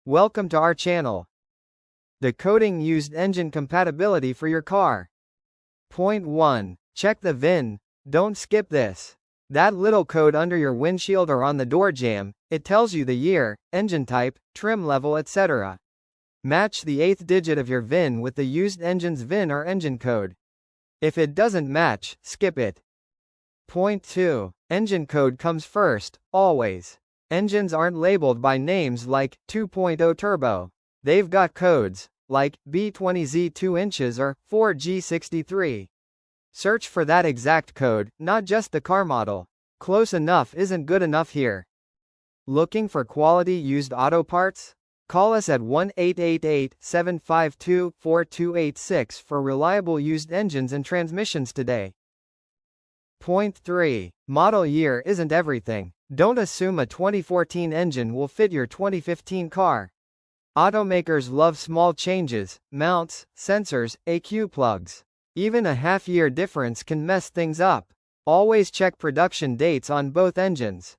Welcome to our channel. Decoding used engine compatibility for your car. Point 1. Check the VIN. Don't skip this. That little code under your windshield or on the door jamb, it tells you the year, engine type, trim level, etc. Match the 8th digit of your VIN with the used engine's VIN or engine code. If it doesn't match, skip it. Point 2. Engine code comes first, always. Engines aren't labeled by names like 2.0 turbo. They've got codes, like B20Z 2 inches or 4G63. Search for that exact code, not just the car model. Close enough isn't good enough here. Looking for quality used auto parts? Call us at 1-888-752-4286 for reliable used engines and transmissions today. Point 3. Model year isn't everything. Don't assume a 2014 engine will fit your 2015 car. Automakers love small changes, mounts, sensors, ECU plugs. Even a half-year difference can mess things up. Always check production dates on both engines.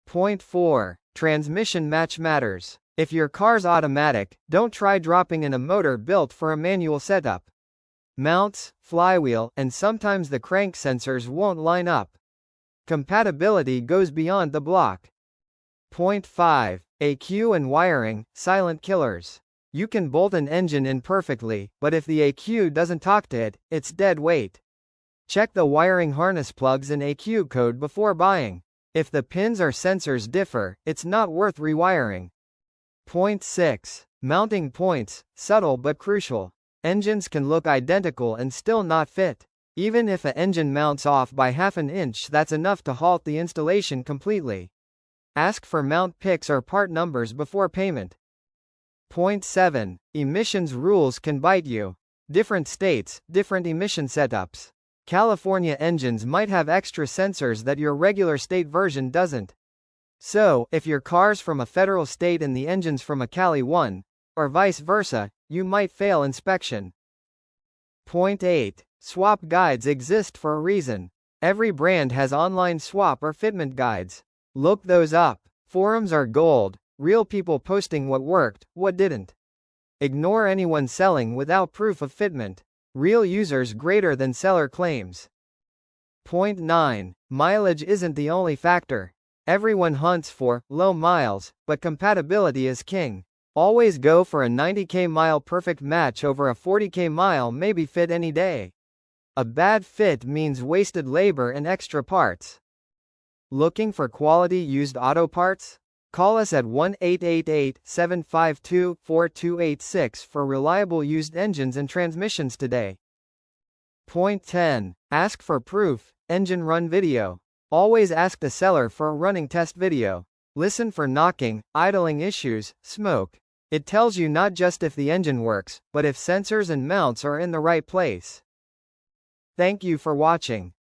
Point 4. Transmission match matters. If your car's automatic, don't try dropping in a motor built for a manual setup. Mounts, flywheel, and sometimes the crank sensors won't line up. Compatibility goes beyond the block. Point 5. ECU and wiring, silent killers. You can bolt an engine in perfectly, but if the ECU doesn't talk to it, it's dead weight. Check the wiring harness plugs and ECU code before buying. If the pins or sensors differ, it's not worth rewiring. Point 6. Mounting points, subtle but crucial. Engines can look identical and still not fit. Even if an engine mounts off by half an inch, that's enough to halt the installation completely. Ask for mount pics or part numbers before payment. Point 7. Emissions rules can bite you. Different states, different emission setups. California engines might have extra sensors that your regular state version doesn't. So, if your car's from a federal state and the engine's from a Cali one, or vice versa, you might fail inspection. Point 8. Swap guides exist for a reason. Every brand has online swap or fitment guides. Look those up. Forums are gold, real people posting what worked, what didn't. Ignore anyone selling without proof of fitment. Real users greater than seller claims. Point 9. Mileage isn't the only factor. Everyone hunts for low miles, but compatibility is king. Always go for a 90k mile perfect match over a 40k mile maybe fit any day. A bad fit means wasted labor and extra parts. Looking for quality used auto parts? Call us at 1-888-752-4286 for reliable used engines and transmissions today. Point 10. Ask for proof, engine run video. Always ask the seller for a running test video. Listen for knocking, idling issues, smoke. It tells you not just if the engine works, but if sensors and mounts are in the right place. Thank you for watching.